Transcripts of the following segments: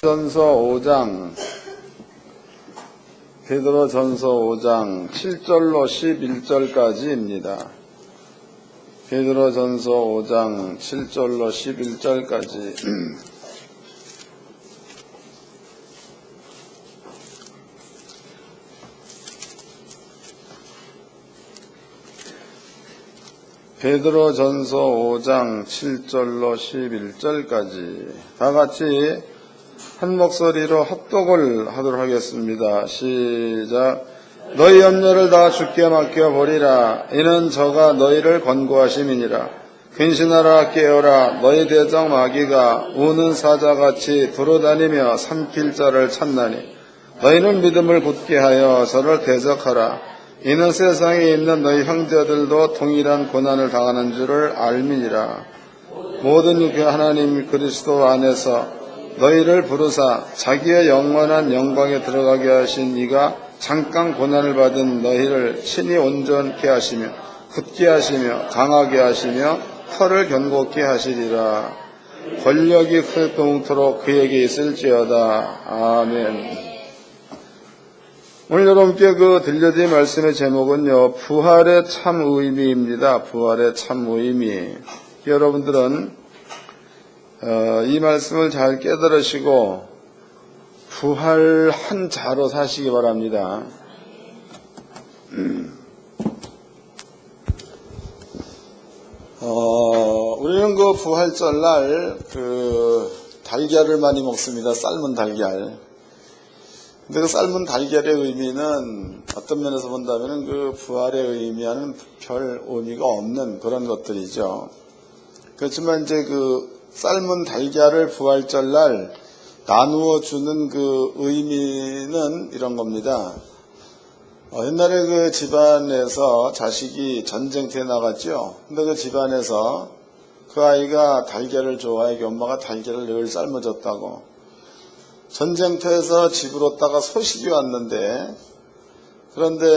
전서 5장 베드로전서 5장 7절로 11절까지입니다. 베드로전서 5장 7절로 11절까지 베드로전서 5장 7절로 11절까지 다같이 한 목소리로 합독을 하도록 하겠습니다. 시작. 너희 염려를 다 주께 맡겨보리라. 이는 저가 너희를 권고하심이니라. 근신하라 깨어라. 너희 대적 마귀가 우는 사자같이 두루다니며 삼킬 자를 찾나니 너희는 믿음을 굳게 하여 저를 대적하라. 이는 세상에 있는 너희 형제들도 동일한 고난을 당하는 줄을 알미니라. 모든 그 하나님 그리스도 안에서 너희를 부르사 자기의 영원한 영광에 들어가게 하신 이가 잠깐 고난을 받은 너희를 친히 온전케 하시며 굳게 하시며 강하게 하시며 털을 견고케 하시리라. 권력이 그토록 그에게 있을지어다. 아멘. 오늘 여러분께 들려드린 말씀의 제목은요, 부활의 참 의미입니다. 부활의 참 의미. 여러분들은 이 말씀을 잘 깨달으시고 부활한 자로 사시기 바랍니다. 우리는 부활절날 달걀을 많이 먹습니다. 삶은 달걀. 근데 그 삶은 달걀의 의미는 어떤 면에서 본다면 부활의 의미와는 별 의미가 없는 그런 것들이죠. 그렇지만 이제 삶은 달걀을 부활절날 나누어 주는 의미는 이런 겁니다. 옛날에 집안에서 자식이 전쟁터에 나갔죠. 근데 그 집안에서 그 아이가 달걀을 좋아해. 엄마가 달걀을 늘 삶아줬다고. 전쟁터에서 집으로 오다가 소식이 왔는데, 그런데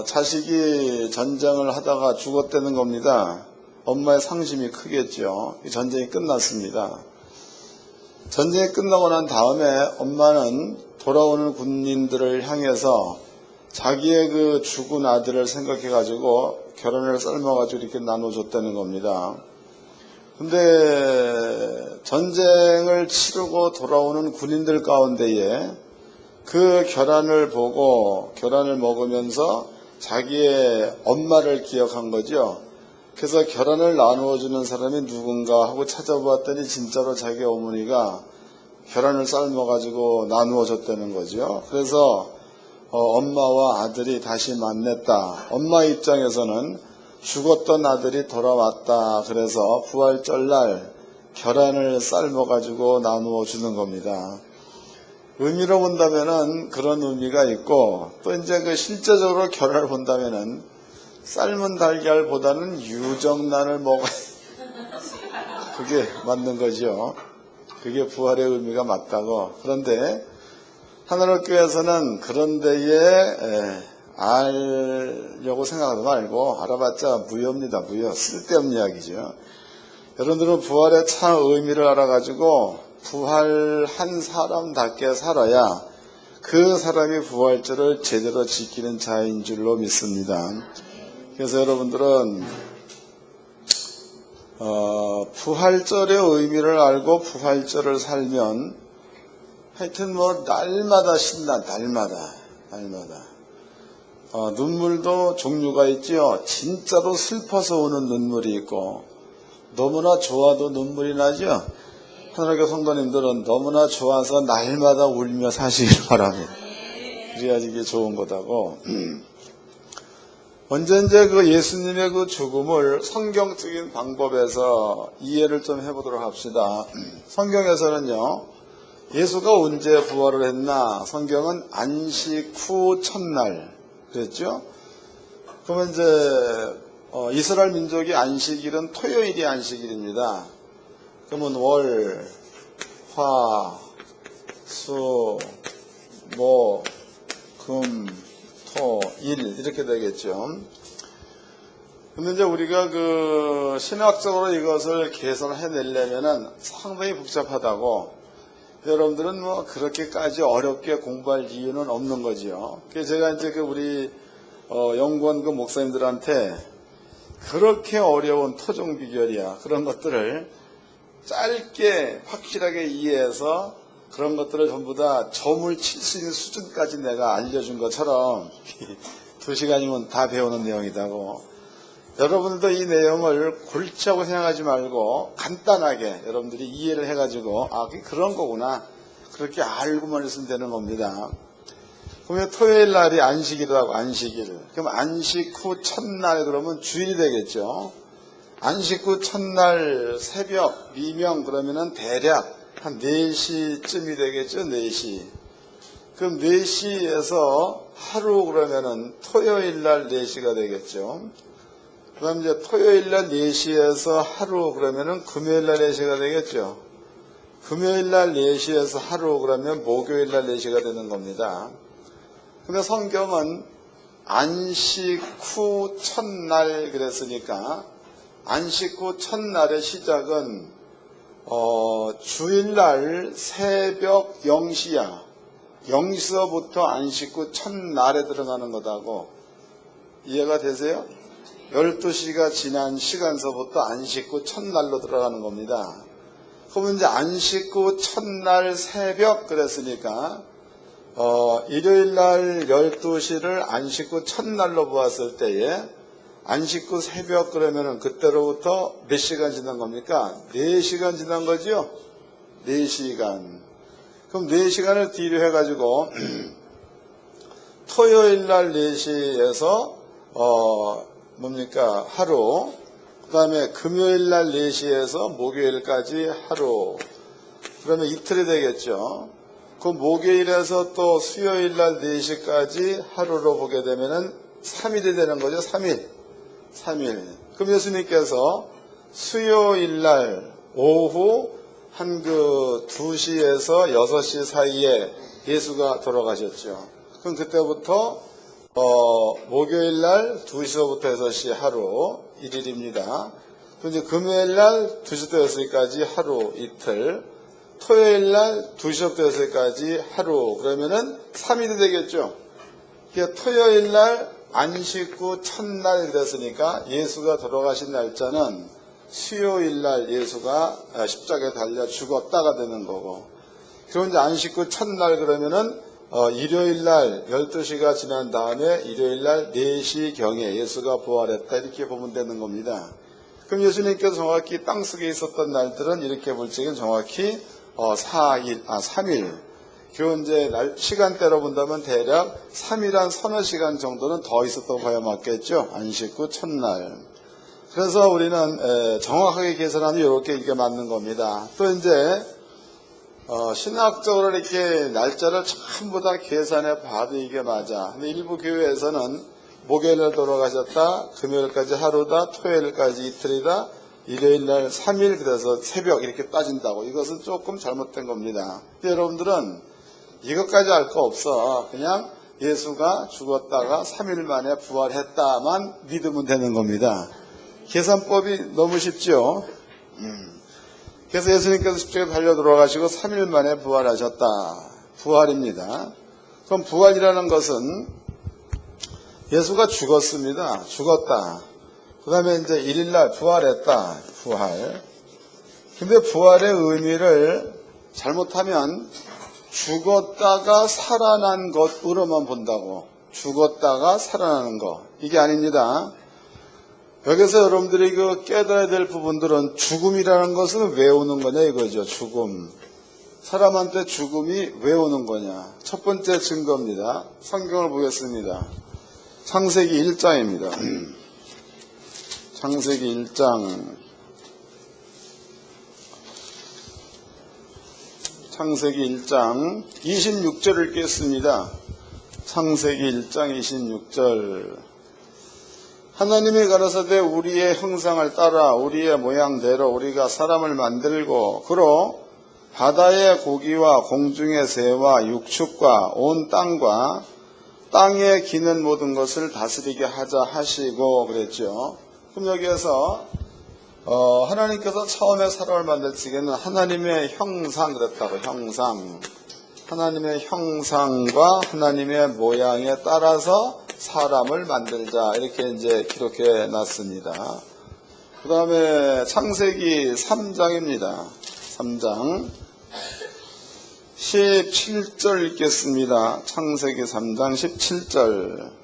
자식이 전쟁을 하다가 죽었다는 겁니다. 엄마의 상심이 크겠죠. 전쟁이 끝났습니다. 전쟁이 끝나고 난 다음에 엄마는 돌아오는 군인들을 향해서 자기의 죽은 아들을 생각해가지고 결혼을 삶아가지고 이렇게 나눠줬다는 겁니다. 근데 전쟁을 치르고 돌아오는 군인들 가운데에 그 결혼을 보고 결혼을 먹으면서 자기의 엄마를 기억한 거죠. 그래서 결혼을 나누어주는 사람이 누군가 하고 찾아보았더니 진짜로 자기 어머니가 결혼을 삶아가지고 나누어줬다는 거죠. 그래서 엄마와 아들이 다시 만났다. 엄마 입장에서는 죽었던 아들이 돌아왔다. 그래서 부활절날 결혼을 삶아가지고 나누어주는 겁니다. 의미로 본다면은 그런 의미가 있고, 또 이제 실제적으로 결혼을 본다면은 삶은 달걀보다는 유정란을 먹어야 그게 맞는 거죠. 그게 부활의 의미가 맞다고. 그런데 하늘학교에서는 그런 데에 알려고 생각하지 말고 알아봤자 무효입니다. 무효. 쓸데없는 이야기죠. 여러분들은 부활의 참 의미를 알아가지고 부활한 사람답게 살아야 그 사람이 부활절을 제대로 지키는 자인 줄로 믿습니다. 그래서 여러분들은 부활절의 의미를 알고 부활절을 살면 하여튼 날마다 신나. 날마다 눈물도 종류가 있죠. 진짜로 슬퍼서 우는 눈물이 있고 너무나 좋아도 눈물이 나죠. 하나님의 성도님들은 너무나 좋아서 날마다 울며 사시길 바랍니다. 그래야지 이게 좋은 거다고. 먼저 이제 예수님의 죽음을 성경적인 방법에서 이해를 좀 해보도록 합시다. 성경에서는요, 예수가 언제 부활을 했나? 성경은 안식 후 첫날 그랬죠? 그러면 이제 이스라엘 민족의 안식일은 토요일이 안식일입니다. 그러면 월, 화, 수, 목, 금, 토, 일 이렇게 되겠죠. 근데 이제 우리가 신학적으로 이것을 개선해내려면은 상당히 복잡하다고. 여러분들은 뭐 그렇게까지 어렵게 공부할 이유는 없는 거지요. 그래서 제가 이제 우리 연구원 목사님들한테 그렇게 어려운 토종 비결이야 그런 것들을 짧게 확실하게 이해해서 그런 것들을 전부 다 점을 칠 수 있는 수준까지 내가 알려준 것처럼 2시간이면 다 배우는 내용이다고. 여러분들도 이 내용을 골치하고 생각하지 말고 간단하게 여러분들이 이해를 해가지고 그런 거구나 그렇게 알고만 있으면 되는 겁니다. 그러면 토요일 날이 안식일이라고. 안식일. 그럼 안식 후 첫날 그러면 주일이 되겠죠. 안식 후 첫날 새벽 미명 그러면은 대략 한 4시쯤이 되겠죠. 4시. 그럼 4시에서 하루 그러면은 토요일 날 4시가 되겠죠. 그럼 이제 토요일 날 4시에서 하루 그러면은 금요일 날 4시가 되겠죠. 금요일 날 4시에서 하루 그러면 목요일 날 4시가 되는 겁니다. 근데 성경은 안식 후 첫날 그랬으니까 안식 후 첫날의 시작은 주일날 새벽 0시야. 0시서부터 안식 후 첫날에 들어가는 거다고. 이해가 되세요? 12시가 지난 시간서부터 안식 후 첫날로 들어가는 겁니다. 그러면 이제 안식 후 첫날 새벽 그랬으니까 일요일날 12시를 안식 후 첫날로 보았을 때에 안식 후 새벽 그러면은 그때로부터 몇 시간 지난 겁니까? 4시간 지난 거죠? 4시간. 그럼 4시간을 뒤로 해가지고 토요일날 4시에서 하루, 그 다음에 금요일날 4시에서 목요일까지 하루, 그러면 이틀이 되겠죠. 그 목요일에서 또 수요일날 4시까지 하루로 보게 되면은 3일이 되는 거죠. 3일. 그럼 예수님께서 수요일날 오후 한 2시에서 6시 사이에 예수가 돌아가셨죠. 그럼 그때부터 목요일날 2시부터 6시 하루 1일입니다. 그럼 이제 금요일날 2시부터 6시까지 하루 이틀, 토요일날 2시부터 6시까지 하루, 그러면은 3일이 되겠죠. 그러니까 토요일날 안식 후 첫날 그랬으니까 예수가 돌아가신 날짜는 수요일날 예수가 십자가에 달려 죽었다가 되는 거고, 그럼 이제 안식 후 첫날 그러면은 일요일날 12시가 지난 다음에 일요일날 4시경에 예수가 부활했다 이렇게 보면 되는 겁니다. 그럼 예수님께서 정확히 땅속에 있었던 날들은 이렇게 볼 적엔 정확히 3일. 그 이제 시간대로 본다면 대략 3일 한 서너 시간 정도는 더 있었다고 봐야 맞겠죠. 안식 후 첫날. 그래서 우리는 정확하게 계산하면 이렇게 이게 맞는 겁니다. 또 이제 신학적으로 이렇게 날짜를 전부 다 계산해 봐도 이게 맞아. 근데 일부 교회에서는 목요일날 돌아가셨다, 금요일까지 하루다, 토요일까지 이틀이다, 일요일날 3일, 그래서 새벽 이렇게 따진다고. 이것은 조금 잘못된 겁니다. 근데 여러분들은 이것까지 알 거 없어. 그냥 예수가 죽었다가 3일 만에 부활했다만 믿으면 되는 겁니다. 계산법이 너무 쉽죠. 그래서 예수님께서 십자가에 달려 돌아가시고 3일 만에 부활하셨다. 부활입니다. 그럼 부활이라는 것은 예수가 죽었습니다. 죽었다. 그 다음에 이제 1일날 부활했다. 부활. 근데 부활의 의미를 잘못하면 죽었다가 살아난 것으로만 본다고. 죽었다가 살아나는 것. 이게 아닙니다. 여기서 여러분들이 깨달아야 될 부분들은 죽음이라는 것은 왜 오는 거냐 이거죠. 죽음. 사람한테 죽음이 왜 오는 거냐. 첫 번째 증거입니다. 성경을 보겠습니다. 창세기 1장입니다. 창세기 1장. 창세기 1장 26절을 읽겠습니다. 창세기 1장 26절. 하나님이 가라사대 우리의 형상을 따라 우리의 모양대로 우리가 사람을 만들고 그로 바다의 고기와 공중의 새와 육축과 온 땅과 땅에 기는 모든 것을 다스리게 하자 하시고 그랬죠. 그럼 여기에서 하나님께서 처음에 사람을 만들 적에는 하나님의 형상 그랬다고, 형상. 하나님의 형상과 하나님의 모양에 따라서 사람을 만들자. 이렇게 이제 기록해 놨습니다. 그 다음에 창세기 3장입니다. 3장. 17절 읽겠습니다. 창세기 3장 17절.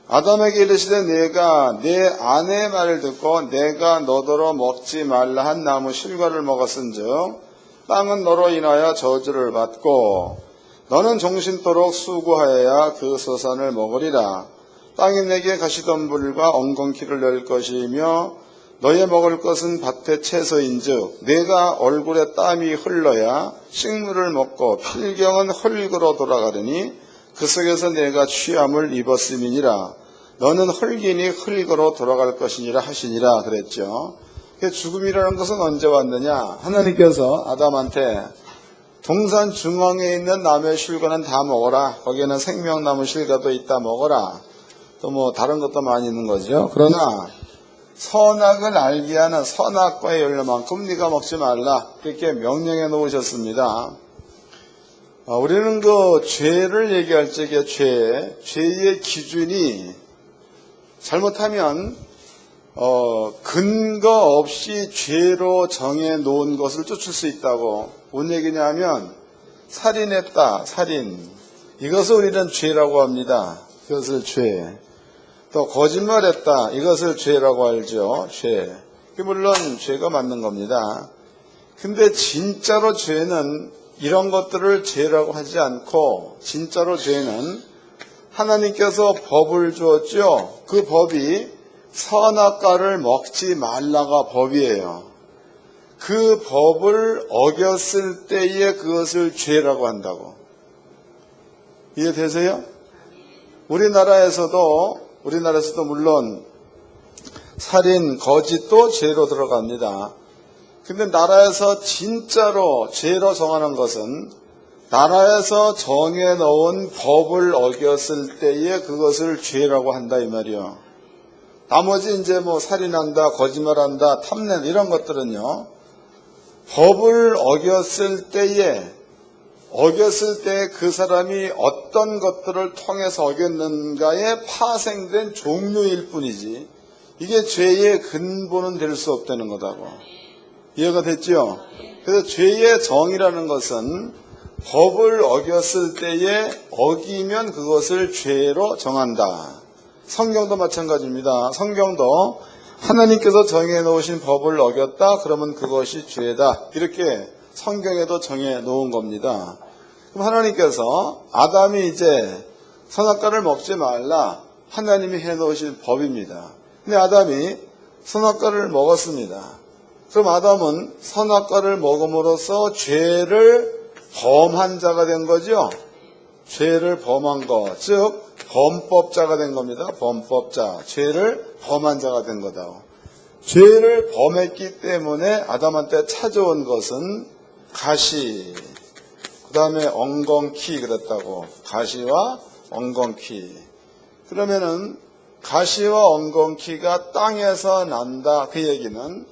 아담에게 이르시되 내가 내 아내의 말을 듣고 내가 너더러 먹지 말라 한 나무 실과를 먹었은즉 땅은 너로 인하여 저주를 받고 너는 종신토록 수고하여야 그 소산을 먹으리라. 땅이 내게 가시덤불과 엉겅퀴를 낼 것이며 너의 먹을 것은 밭의 채소인즉 내가 얼굴에 땀이 흘러야 식물을 먹고 필경은 흙으로 돌아가려니 그 속에서 내가 취함을 입었음이니라. 너는 흙이니 흙으로 돌아갈 것이니라 하시니라 그랬죠. 죽음이라는 것은 언제 왔느냐? 하나님께서 아담한테 동산 중앙에 있는 나무의 실과는 다 먹어라. 거기에는 생명나무 실과도 있다 먹어라. 또 뭐 다른 것도 많이 있는 거죠. 그러나 선악을 알게 하는 선악과의 열매만큼 네가 먹지 말라. 이렇게 명령해 놓으셨습니다. 우리는 그 죄를 얘기할 적에 죄의 기준이 잘못하면 근거 없이 죄로 정해 놓은 것을 쫓을 수 있다고. 뭔 얘기냐면 살인했다, 살인. 이것을 우리는 죄라고 합니다. 이것을 죄. 또 거짓말했다. 이것을 죄라고 알죠. 죄. 물론 죄가 맞는 겁니다. 근데 진짜로 죄는 이런 것들을 죄라고 하지 않고 진짜로 죄는 하나님께서 법을 주었죠. 그 법이 선악과를 먹지 말라가 법이에요. 그 법을 어겼을 때에 그것을 죄라고 한다고. 이해되세요? 우리나라에서도 물론 살인, 거짓도 죄로 들어갑니다. 근데 나라에서 진짜로 죄로 정하는 것은 나라에서 정해놓은 법을 어겼을 때에 그것을 죄라고 한다 이 말이요. 나머지 이제 뭐 살인한다, 거짓말한다, 탐내 이런 것들은요. 법을 어겼을 때에 그 사람이 어떤 것들을 통해서 어겼는가에 파생된 종류일 뿐이지 이게 죄의 근본은 될 수 없다는 거다고. 이해가 됐죠? 그래서 죄의 정의라는 것은 법을 어겼을 때에 어기면 그것을 죄로 정한다. 성경도 마찬가지입니다. 성경도 하나님께서 정해 놓으신 법을 어겼다 그러면 그것이 죄다. 이렇게 성경에도 정해 놓은 겁니다. 그럼 하나님께서 아담이 이제 선악과를 먹지 말라 하나님이 해 놓으신 법입니다. 근데 아담이 선악과를 먹었습니다. 그럼 아담은 선악과를 먹음으로써 죄를 범한 자가 된 거죠. 죄를 범한 것, 즉 범법자가 된 겁니다. 범법자, 죄를 범한 자가 된 거다. 죄를 범했기 때문에 아담한테 찾아온 것은 가시, 그 다음에 엉겅퀴 그랬다고. 가시와 엉겅퀴. 그러면은 가시와 엉겅퀴가 땅에서 난다. 그 얘기는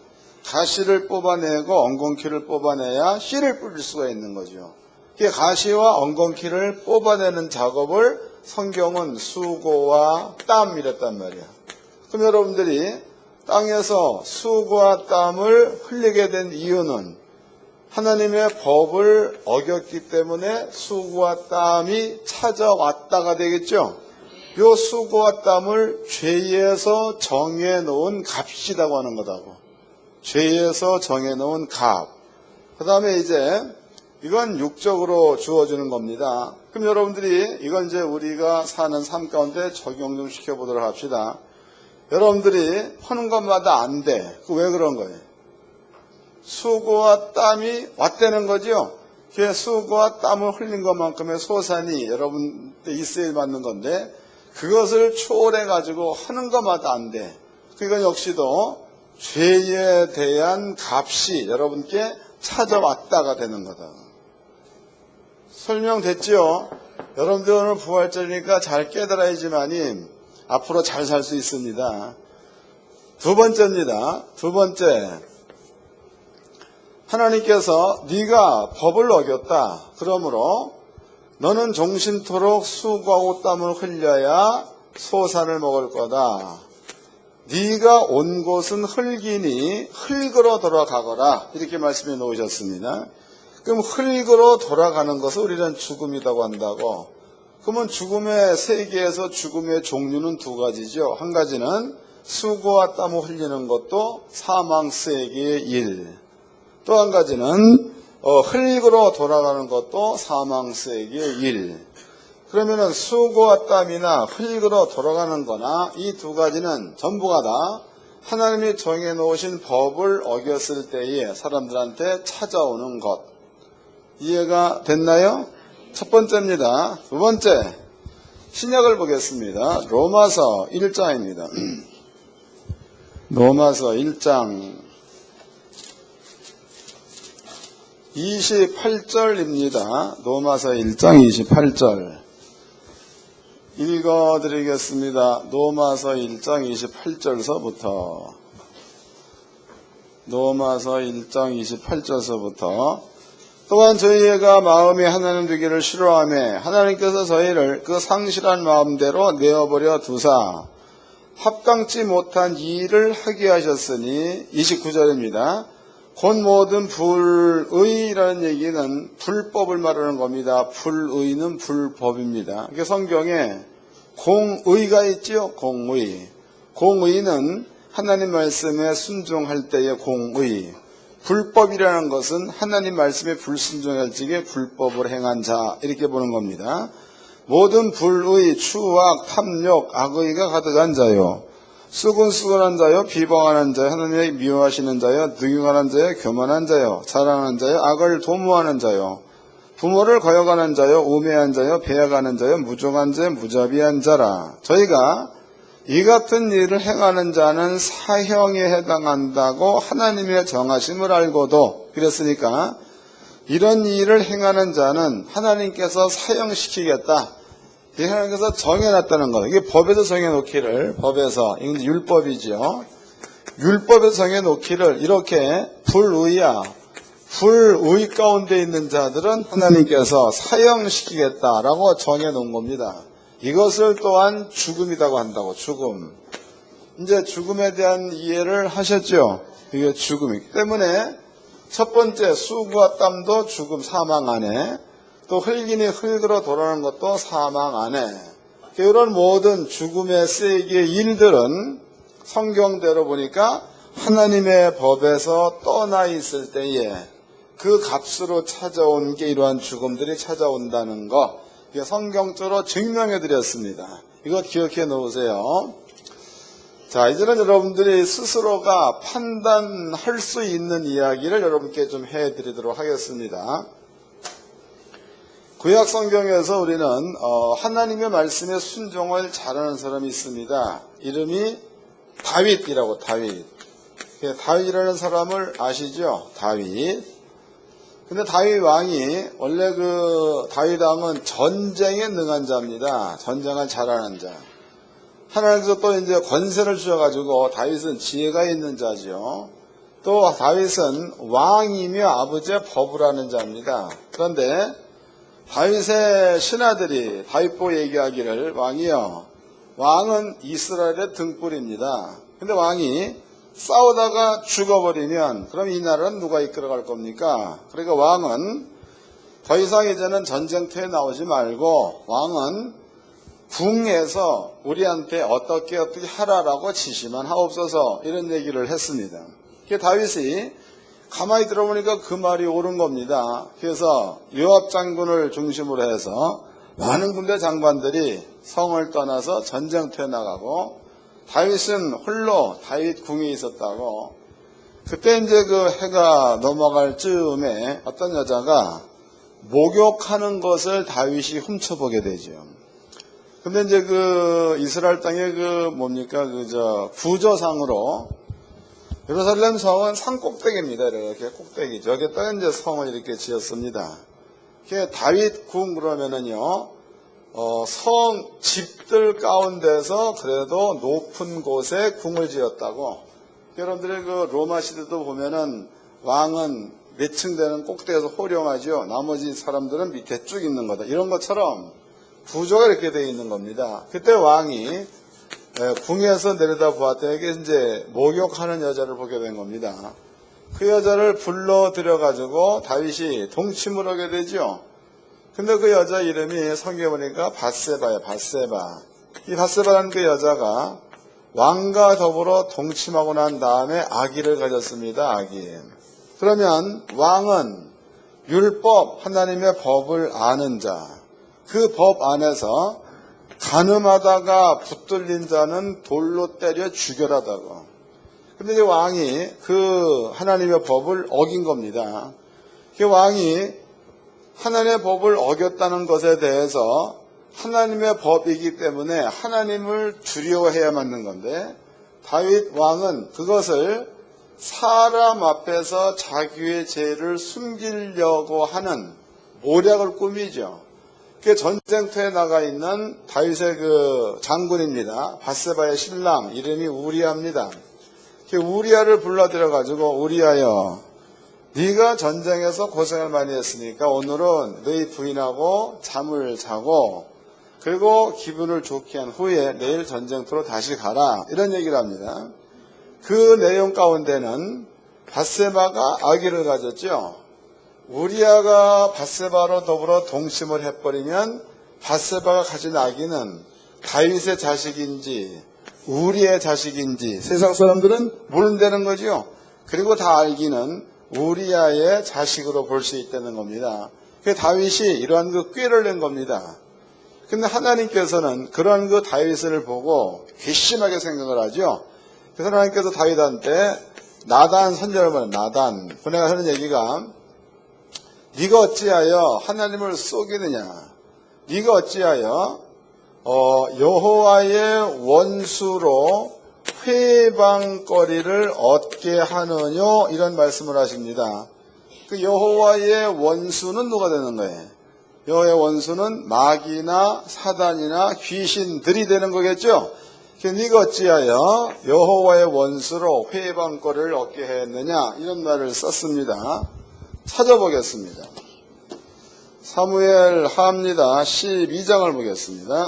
가시를 뽑아내고 엉겅퀴를 뽑아내야 씨를 뿌릴 수가 있는 거죠. 가시와 엉겅퀴를 뽑아내는 작업을 성경은 수고와 땀 이랬단 말이야. 그럼 여러분들이 땅에서 수고와 땀을 흘리게 된 이유는 하나님의 법을 어겼기 때문에 수고와 땀이 찾아왔다가 되겠죠. 요 수고와 땀을 죄에서 정해놓은 값이라고 하는 거다고. 죄에서 정해놓은 값. 그 다음에 이제 이건 육적으로 주어지는 겁니다. 그럼 여러분들이 이건 이제 우리가 사는 삶 가운데 적용 좀 시켜보도록 합시다. 여러분들이 하는 것마다 안 돼. 그 왜 그런 거예요? 수고와 땀이 왔다는 거죠. 그 수고와 땀을 흘린 것만큼의 소산이 여러분한테 있어야 맞는 건데 그것을 초월해가지고 하는 것마다 안 돼. 이건 역시도 죄에 대한 값이 여러분께 찾아왔다가 되는 거다. 설명됐죠? 여러분들 오늘 부활절이니까 잘 깨달아야지만이 앞으로 잘 살 수 있습니다. 두 번째입니다. 두 번째, 하나님께서 네가 법을 어겼다. 그러므로 너는 종신토록 수고하고 땀을 흘려야 소산을 먹을 거다. 네가 온 곳은 흙이니 흙으로 돌아가거라. 이렇게 말씀해 놓으셨습니다. 그럼 흙으로 돌아가는 것을 우리는 죽음이라고 한다고. 그러면 죽음의 세계에서 죽음의 종류는 두 가지죠. 한 가지는 수고와 땀을 흘리는 것도 사망 세계의 일. 또 한 가지는 흙으로 돌아가는 것도 사망 세계의 일. 그러면은 수고와 땀이나 흙으로 돌아가는 거나 이 두 가지는 전부가 다 하나님이 정해놓으신 법을 어겼을 때에 사람들한테 찾아오는 것. 이해가 됐나요? 첫 번째입니다. 두 번째, 신약을 보겠습니다. 로마서 1장입니다. 로마서 1장 28절입니다. 로마서 1장 28절 읽어드리겠습니다. 로마서 1장 28절서부터 로마서 1장 28절서부터 또한 저희가 마음이 하나님 되기를 싫어하며 하나님께서 저희를 그 상실한 마음대로 내어버려 두사 합당치 못한 일을 하게 하셨으니 29절입니다. 곧 모든 불의라는 얘기는 불법을 말하는 겁니다. 불의는 불법입니다. 이게 성경에 공의가 있죠. 공의. 공의는 하나님 말씀에 순종할 때의 공의. 불법이라는 것은 하나님 말씀에 불순종할 적에 불법을 행한 자 이렇게 보는 겁니다. 모든 불의, 추악, 탐욕, 악의가 가득한 자요. 수근수근한 자요, 비방하는 자요, 하나님의 미워하시는 자요, 능욕하는 자요, 교만한 자요, 자랑하는 자요, 악을 도모하는 자요, 부모를 거역하는 자요, 우매한 자요, 배역하는 자요, 무종한 자요, 무자비한 자라. 저희가 이 같은 일을 행하는 자는 사형에 해당한다고 하나님의 정하심을 알고도 그랬으니까 이런 일을 행하는 자는 하나님께서 사형시키겠다. 하나님께서 정해놨다는 거. 이게 법에서 정해놓기를, 법에서, 이건 율법이죠. 율법에서 정해놓기를 이렇게 불의야, 불의 가운데 있는 자들은 하나님께서 사형시키겠다라고 정해놓은 겁니다. 이것을 또한 죽음이라고 한다고, 죽음. 이제 죽음에 대한 이해를 하셨죠? 이게 죽음이기 때문에 첫 번째 수고와 땀도 죽음, 사망 안에, 또 흙이니 흙으로 돌아가는 것도 사망 안에. 이런 모든 죽음의 세계의 일들은 성경대로 보니까 하나님의 법에서 떠나 있을 때에 그 값으로 찾아온 게 이러한 죽음들이 찾아온다는 거, 성경적으로 증명해 드렸습니다. 이거 기억해 놓으세요. 자, 이제는 여러분들이 스스로가 판단할 수 있는 이야기를 여러분께 좀 해 드리도록 하겠습니다. 구약 성경에서 우리는 하나님의 말씀에 순종을 잘하는 사람이 있습니다. 이름이 다윗이라고. 다윗이라는 사람을 아시죠? 다윗. 근데 다윗 왕이 원래 다윗 왕은 전쟁에 능한 자입니다. 전쟁을 잘하는 자. 하나님께서 또 이제 권세를 주셔가지고 다윗은 지혜가 있는 자죠. 또 다윗은 왕이며 아버지의 법을 하는 자입니다. 그런데 다윗의 신하들이 다윗 보고 얘기하기를, 왕이요, 왕은 이스라엘의 등불입니다. 근데 왕이 싸우다가 죽어버리면 그럼 이 나라는 누가 이끌어갈 겁니까? 그러니까 왕은 더 이상 이제는 전쟁터에 나오지 말고 왕은 궁에서 우리한테 어떻게 하라라고 지시만 하옵소서, 이런 얘기를 했습니다. 다윗이 가만히 들어보니까 그 말이 옳은 겁니다. 그래서 요압 장군을 중심으로 해서 많은 군대 장관들이 성을 떠나서 전쟁터에 나가고 다윗은 홀로 다윗 궁에 있었다고. 그때 이제 해가 넘어갈 즈음에 어떤 여자가 목욕하는 것을 다윗이 훔쳐보게 되죠. 근데 이제 이스라엘 땅의 구조상으로 예루살렘 성은 산 꼭대기입니다. 이렇게 꼭대기죠. 여기다가 이제 성을 이렇게 지었습니다. 다윗 궁 그러면은요, 집들 가운데서 그래도 높은 곳에 궁을 지었다고. 여러분들이 그 로마 시대도 보면은 왕은 몇 층 되는 꼭대기에서 호령하죠. 나머지 사람들은 밑에 쭉 있는 거다. 이런 것처럼 구조가 이렇게 되어 있는 겁니다. 그때 왕이 궁에서 내려다 보았더니 이게 이제 목욕하는 여자를 보게 된 겁니다. 그 여자를 불러들여가지고 다윗이 동침을 하게 되죠. 근데 그 여자 이름이 성경에 보니까 밧세바예요. 밧세바. 이 밧세바라는 그 여자가 왕과 더불어 동침하고 난 다음에 아기를 가졌습니다. 아기. 그러면 왕은 율법, 하나님의 법을 아는 자, 그 법 안에서 간음하다가 붙들린 자는 돌로 때려 죽여라다고. 근데 이 왕이 그 하나님의 법을 어긴 겁니다. 그 왕이 하나님의 법을 어겼다는 것에 대해서 하나님의 법이기 때문에 하나님을 두려워해야 맞는 건데, 다윗 왕은 그것을 사람 앞에서 자기의 죄를 숨기려고 하는 모략을 꾸미죠. 그 전쟁터에 나가 있는 다윗의 그 장군입니다. 밧세바의 신랑 이름이 우리아입니다. 그 우리아를 불러들여가지고, 우리아여, 네가 전쟁에서 고생을 많이 했으니까 오늘은 너희 부인하고 잠을 자고 그리고 기분을 좋게 한 후에 내일 전쟁터로 다시 가라, 이런 얘기를 합니다. 그 내용 가운데는 밧세바가 아기를 가졌죠. 우리아가 밧세바로 더불어 동침을 해버리면 밧세바가 가진 아기는 다윗의 자식인지 우리의 자식인지 세상 사람들은 모른다는 거죠. 그리고 다 알기는 우리아의 자식으로 볼 수 있다는 겁니다. 그 다윗이 이러한 그 꾀를 낸 겁니다. 근데 하나님께서는 그러한 그 다윗을 보고 괘씸하게 생각을 하죠. 그래서 하나님께서 다윗한테 나단 선지자를 보내, 나단. 그네가 하는 얘기가, 네가 어찌하여 하나님을 속이느냐? 네가 어찌하여 여호와의 원수로 회방거리를 얻게 하느냐, 이런 말씀을 하십니다. 그 여호와의 원수는 누가 되는 거예요? 여호와의 원수는 마귀나 사단이나 귀신들이 되는 거겠죠. 네가 어찌하여 여호와의 원수로 회방거리를 얻게 했느냐, 이런 말을 썼습니다. 찾아보겠습니다. 사무엘 하입니다. 12장을 보겠습니다.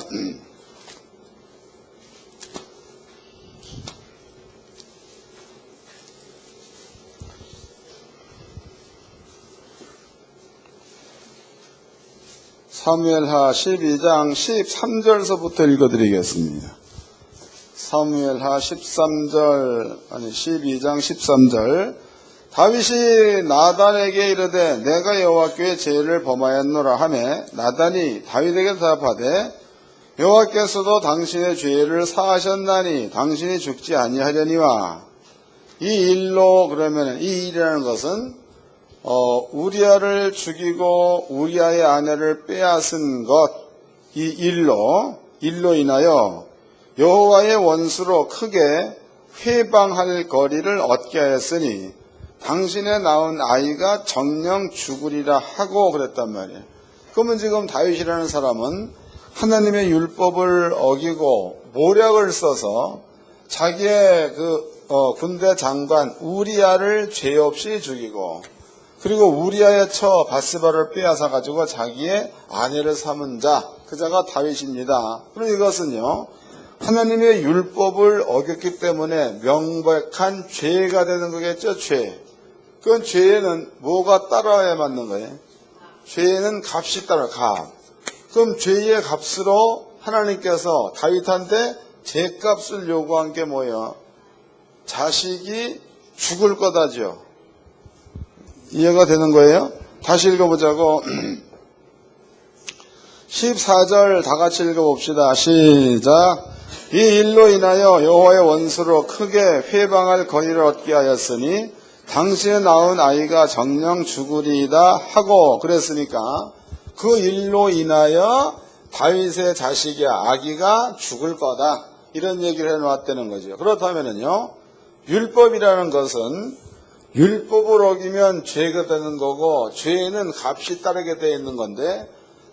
사무엘하 12장 13절서부터 읽어드리겠습니다. 사무엘하 12장 13절. 다윗이 나단에게 이르되 내가 여호와께 죄를 범하였노라 하매 나단이 다윗에게 대답하되 여호와께서도 당신의 죄를 사하셨나니 당신이 죽지 아니하려니와. 이 일로, 그러면 이 일이라는 것은 우리아를 죽이고 우리아의 아내를 빼앗은 것, 이 일로 인하여 여호와의 원수로 크게 회방할 거리를 얻게 하였으니 당신의 낳은 아이가 정령 죽으리라 하고 그랬단 말이에요. 그러면 지금 다윗이라는 사람은 하나님의 율법을 어기고 모략을 써서 자기의 군대 장관 우리아를 죄 없이 죽이고, 그리고 우리아의 처 밧세바를 빼앗아 가지고 자기의 아내를 삼은 자, 그 자가 다윗입니다. 그럼 이것은요, 하나님의 율법을 어겼기 때문에 명백한 죄가 되는 거겠죠. 죄. 그건 죄에는 뭐가 따라야 맞는 거예요? 죄에는 값이 따라, 값. 그럼 죄의 값으로 하나님께서 다윗한테 죄값을 요구한 게 뭐예요? 자식이 죽을 거다죠. 이해가 되는 거예요? 다시 읽어보자고. 14절 다 같이 읽어봅시다. 시작. 이 일로 인하여 여호와의 원수로 크게 회방할 거리를 얻게 하였으니 당신의 낳은 아이가 정령 죽으리이다 하고 그랬으니까 그 일로 인하여 다윗의 자식이 아기가 죽을 거다, 이런 얘기를 해놓았다는 거죠. 그렇다면요, 율법이라는 것은 율법을 어기면 죄가 되는 거고 죄에는 값이 따르게 되어 있는 건데,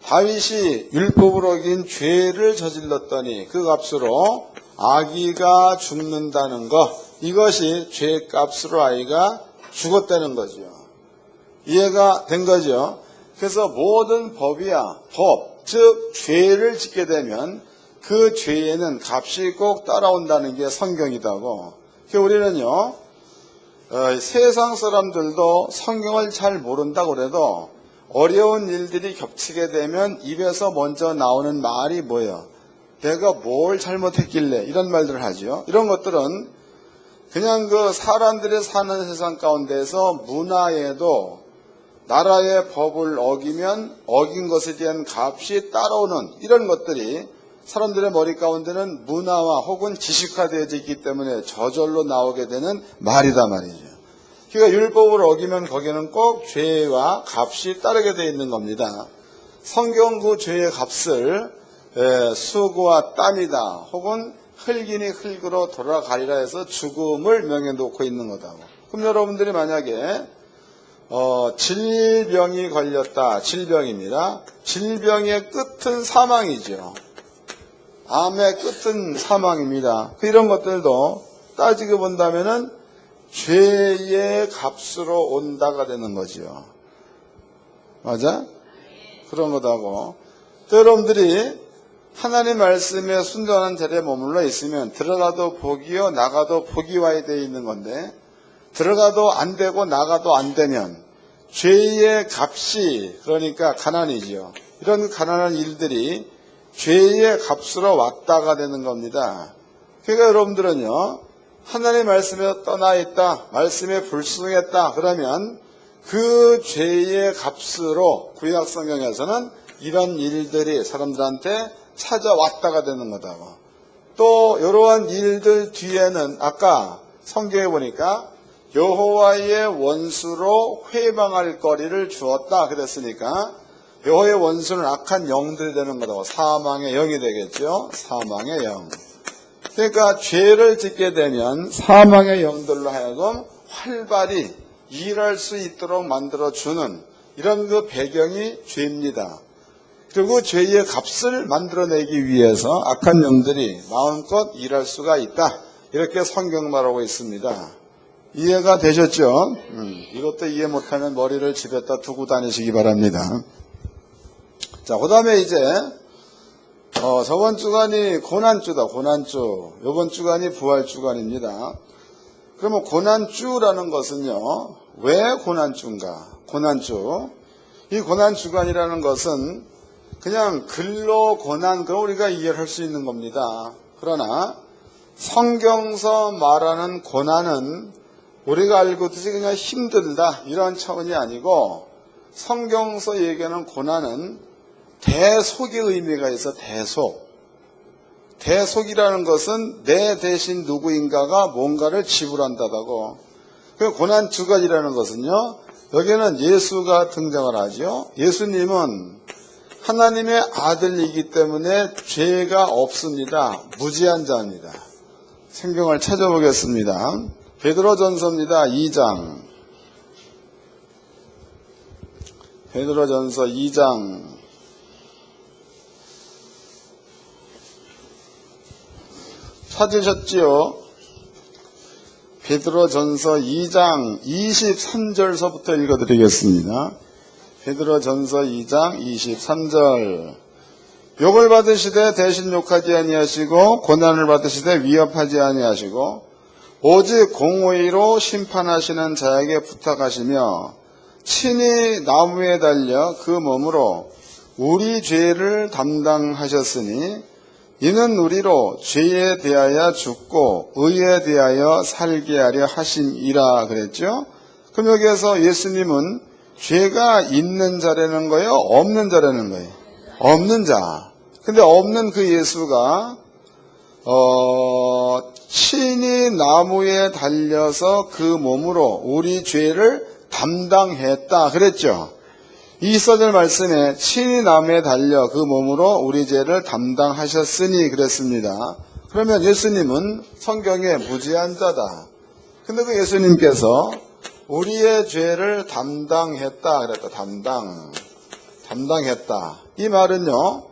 다윗이 율법을 어긴 죄를 저질렀더니 그 값으로 아기가 죽는다는 것, 이것이 죄값으로 아이가 죽었다는 거죠. 이해가 된 거죠. 그래서 모든 법이야, 법, 즉 죄를 짓게 되면 그 죄에는 값이 꼭 따라온다는 게 성경이다고. 우리는요, 세상 사람들도 성경을 잘 모른다고 그래도 어려운 일들이 겹치게 되면 입에서 먼저 나오는 말이 뭐예요? 내가 뭘 잘못했길래, 이런 말들을 하죠. 이런 것들은 그냥 그 사람들이 사는 세상 가운데서 문화에도 나라의 법을 어기면 어긴 것에 대한 값이 따라오는 이런 것들이 사람들의 머리 가운데는 문화와 혹은 지식화되어 있기 때문에 저절로 나오게 되는 말이다 말이죠. 그러니까 율법을 어기면 거기에는 꼭 죄와 값이 따르게 되어 있는 겁니다. 성경 그 죄의 값을 수고와 땀이다 혹은 흙이니 흙으로 돌아가리라 해서 죽음을 명해놓고 있는 거다. 그럼 여러분들이 만약에 질병이 걸렸다. 질병입니다. 질병의 끝은 사망이죠. 암의 끝은 사망입니다. 이런 것들도 따지고 본다면은 죄의 값으로 온다가 되는 거죠. 맞아? 그런 거다고. 또 여러분들이 하나님 말씀에 순종하는 자리에 머물러 있으면 들어가도 복이요 나가도 복이 와야 되어 있는 건데 들어가도 안 되고 나가도 안 되면 죄의 값이, 그러니까 가난이죠. 이런 가난한 일들이 죄의 값으로 왔다가 되는 겁니다. 그러니까 여러분들은요, 하나님의 말씀에 떠나 있다, 말씀에 불순종했다 그러면 그 죄의 값으로 구약 성경에서는 이런 일들이 사람들한테 찾아왔다가 되는 거다. 또 이러한 일들 뒤에는 아까 성경에 보니까 여호와의 원수로 회방할 거리를 주었다 그랬으니까 여호와의 원수는 악한 영들이 되는 거다. 사망의 영이 되겠죠. 사망의 영. 그러니까 죄를 짓게 되면 사망의 영들로 하여금 활발히 일할 수 있도록 만들어주는 이런 그 배경이 죄입니다. 그리고 죄의 값을 만들어내기 위해서 악한 영들이 마음껏 일할 수가 있다. 이렇게 성경 말하고 있습니다. 이해가 되셨죠? 이것도 이해 못하면 머리를 집에다 두고 다니시기 바랍니다. 자, 그 다음에 이제 저번 주간이 고난주다. 고난주. 이번 주간이 부활주간입니다. 그러면 고난주라는 것은요, 왜 고난주인가? 고난주. 이 고난주간이라는 것은 그냥 근로 고난, 그럼 우리가 이해를 할 수 있는 겁니다. 그러나 성경서 말하는 고난은 우리가 알고 있듯이 그냥 힘들다 이런 차원이 아니고 성경서 얘기하는 고난은 대속의 의미가 있어. 대속이라는 것은 내 대신 누구인가가 뭔가를 지불한다고. 그 고난 두 가지라는 것은요, 여기는 예수가 등장을 하죠. 예수님은 하나님의 아들이기 때문에 죄가 없습니다. 무죄한 자입니다. 성경을 찾아보겠습니다. 베드로전서입니다. 2장. 베드로전서 2장. 찾으셨지요? 베드로전서 2장 23절서부터 읽어드리겠습니다. 베드로전서 2장 23절. 욕을 받으시되 대신 욕하지 아니하시고 고난을 받으시되 위협하지 아니하시고 오직 공의로 심판하시는 자에게 부탁하시며 친히 나무에 달려 그 몸으로 우리 죄를 담당하셨으니 이는 우리로 죄에 대하여 죽고 의에 대하여 살게 하려 하심이라 그랬죠. 그럼 여기에서 예수님은 죄가 있는 자라는 거예요? 없는 자라는 거예요? 없는 자. 근데 없는 그 예수가 친히 나무에 달려서 그 몸으로 우리 죄를 담당했다 그랬죠. 이 24절 말씀에 친히 나무에 달려 그 몸으로 우리 죄를 담당하셨으니 그랬습니다. 그러면 예수님은 성경에 무죄한 자다. 근데 그 예수님께서 우리의 죄를 담당했다 그랬다. 담당. 담당했다. 이 말은요,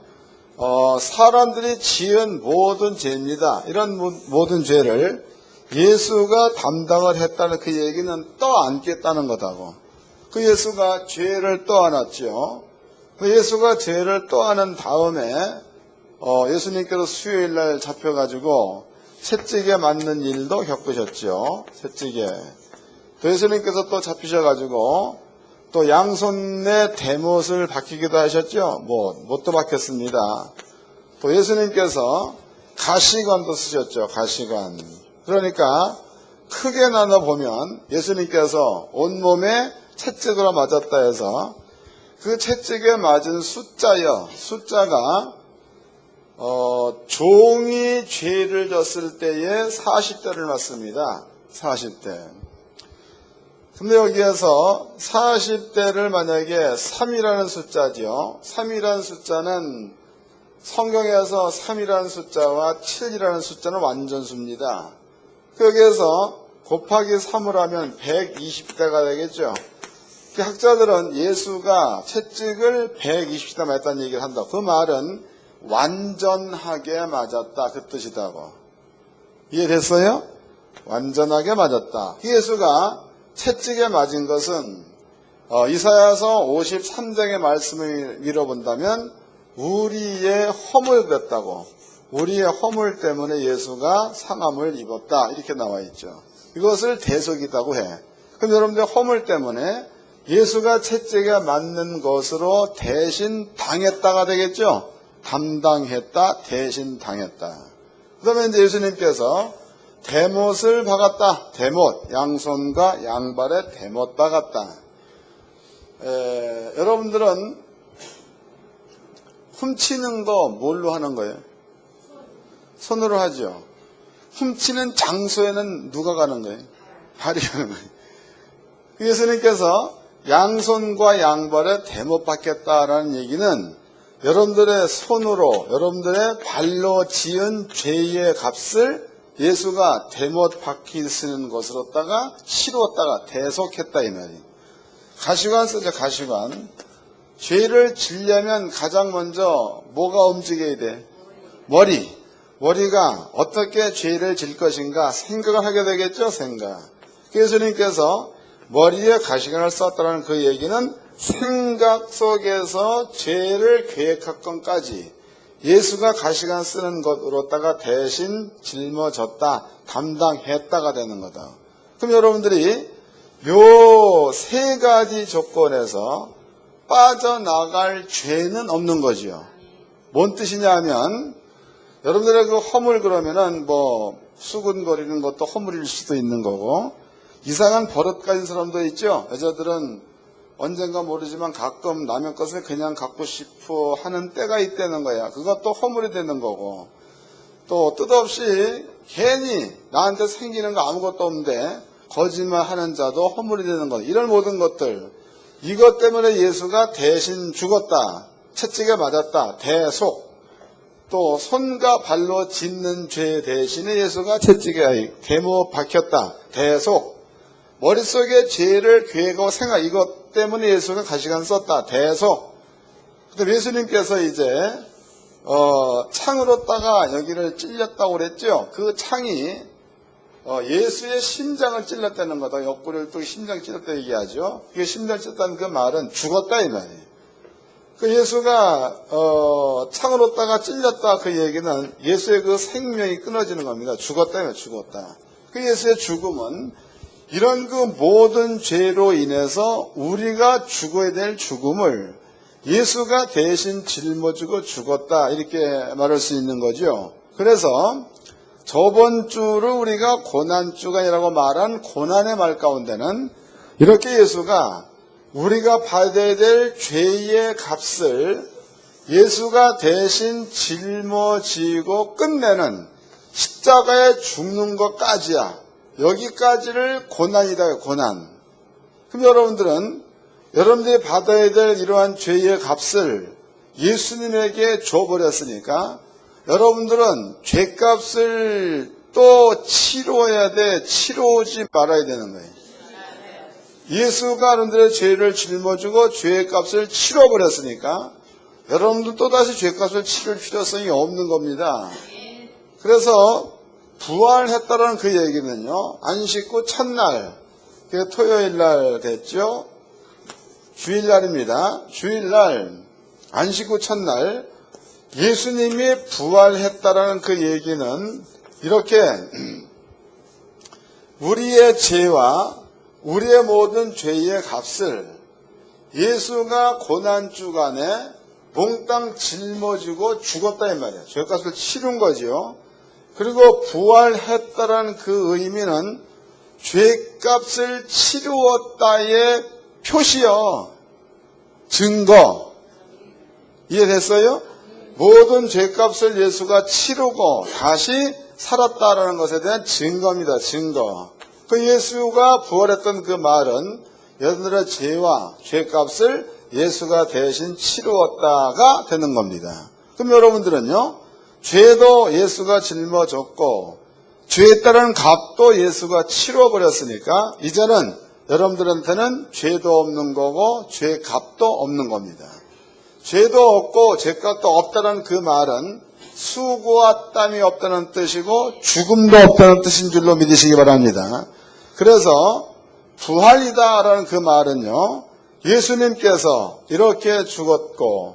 사람들이 지은 모든 죄입니다. 이런 모든 죄를 예수가 담당을 했다는 그 얘기는 떠안겠다는 거다고. 그 예수가 죄를 떠안았죠. 그 예수가 죄를 떠안은 다음에 예수님께서 수요일날 잡혀가지고 채찍에 맞는 일도 겪으셨죠. 채찍에. 또 예수님께서 또 잡히셔가지고 또 양손에 대못을 박히기도 하셨죠. 못도 박혔습니다. 또 예수님께서 가시관도 쓰셨죠. 가시관. 그러니까 크게 나눠보면 예수님께서 온몸에 채찍으로 맞았다 해서 그 채찍에 맞은 숫자가 종이 죄를 졌을 때에 40대를 맞습니다. 40대. 근데 여기에서 40대를 만약에 3이라는 숫자죠. 3이라는 숫자는 성경에서 3이라는 숫자와 7이라는 숫자는 완전수입니다. 여기에서 곱하기 3을 하면 120대가 되겠죠. 학자들은 예수가 채찍을 120대 맞았다는 얘기를 한다. 그 말은 완전하게 맞았다. 그 뜻이다고. 이해됐어요? 완전하게 맞았다. 예수가 채찍에 맞은 것은 이사야서 53장의 말씀을 밀어본다면 우리의 허물 같다고. 우리의 허물 때문에 예수가 상함을 입었다. 이렇게 나와 있죠. 이것을 대속이라고 해. 그럼 여러분들 허물 때문에 예수가 채찍에 맞는 것으로 대신 당했다가 되겠죠. 담당했다, 대신 당했다. 그 다음에 이제 예수님께서 대못을 박았다. 대못, 양손과 양발에 대못 박았다. 여러분들은 훔치는 거 뭘로 하는 거예요? 손으로 하죠. 훔치는 장소에는 누가 가는 거예요? 발이 가는 거예요. 예수님께서 양손과 양발에 대못 박혔다라는 얘기는 여러분들의 손으로, 여러분들의 발로 지은 죄의 값을 예수가 대못 박히시는 것으로다가 치루었다가 대속했다 이 말이에요. 가시관 쓰죠. 가시관. 죄를 지려면 가장 먼저 뭐가 움직여야 돼? 머리가 어떻게 죄를 질 것인가 생각을 하게 되겠죠. 생각. 예수님께서 머리에 가시관을 썼다는 그 얘기는 생각 속에서 죄를 계획할 건까지 예수가 가시관 쓰는 것으로다가 대신 짊어졌다, 담당했다가 되는 거다. 그럼 여러분들이 요 세 가지 조건에서 빠져나갈 죄는 없는 거지요. 뭔 뜻이냐 하면 여러분들의 그 허물 그러면은 수군거리는 것도 허물일 수도 있는 거고 이상한 버릇 가진 사람도 있죠. 여자들은 언젠가 모르지만 가끔 남의 것을 그냥 갖고 싶어 하는 때가 있다는 거야. 그것도 허물이 되는 거고 또 뜻없이 괜히 나한테 생기는 거 아무것도 없는데 거짓말하는 자도 허물이 되는 거. 이런 모든 것들 이것 때문에 예수가 대신 죽었다. 채찍에 맞았다. 대속. 또 손과 발로 짓는 죄 대신에 예수가 채찍에 대못 박혔다. 대속. 머릿속에 죄를 계획하고 생각 이것 때문에 예수가 가시관 썼다. 대속. 그다음 예수님께서 이제 창으로다가 여기를 찔렸다고 그랬죠. 그 창이 예수의 심장을 찔렀다는 거다. 옆구리를 또 심장 찔렀다 얘기하죠. 그 심장 찔렀다는 그 말은 죽었다 이 말이에요. 그 예수가 창으로다가 찔렸다 그 얘기는 예수의 그 생명이 끊어지는 겁니다. 죽었다. 죽었다. 그 예수의 죽음은 이런 그 모든 죄로 인해서 우리가 죽어야 될 죽음을 예수가 대신 짊어지고 죽었다 이렇게 말할 수 있는 거죠. 그래서 저번 주를 우리가 고난주간이라고 말한 고난의 말 가운데는 이렇게 예수가 우리가 받아야 될 죄의 값을 예수가 대신 짊어지고 끝내는 십자가에 죽는 것까지야. 여기까지를 고난이다. 고난. 그럼 여러분들이 받아야 될 이러한 죄의 값을 예수님에게 줘버렸으니까 여러분들은 죄값을 또 치러야 돼. 치러오지 말아야 되는 거예요. 예수가 여러분들의 죄를 짊어지고 죄의 값을 치러버렸으니까 여러분들 또다시 죄의 값을 치를 필요성이 없는 겁니다. 그래서 부활했다라는 그 얘기는요, 안식 후 첫날, 그게 토요일날 됐죠. 주일날입니다. 주일날, 안식 후 첫날, 예수님이 부활했다라는 그 얘기는 이렇게 우리의 죄와 우리의 모든 죄의 값을 예수가 고난주간에 몽땅 짊어지고 죽었다 이 말이에요. 죄값을 치른 거죠. 그리고 부활했다라는 그 의미는 죄값을 치루었다의 표시요. 증거. 이해됐어요? 모든 죄값을 예수가 치르고 다시 살았다라는 것에 대한 증거입니다. 증거. 그 예수가 부활했던 그 말은 여러분들의 죄와 죄값을 예수가 대신 치루었다가 되는 겁니다. 그럼 여러분들은요, 죄도 예수가 짊어졌고 죄에 따른 값도 예수가 치루어버렸으니까 이제는 여러분들한테는 죄도 없는 거고 죄값도 없는 겁니다. 죄도 없고 죄값도 없다는 그 말은 수고와 땀이 없다는 뜻이고 죽음도 없다는 뜻인 줄로 믿으시기 바랍니다. 그래서 부활이다라는 그 말은요, 예수님께서 이렇게 죽었고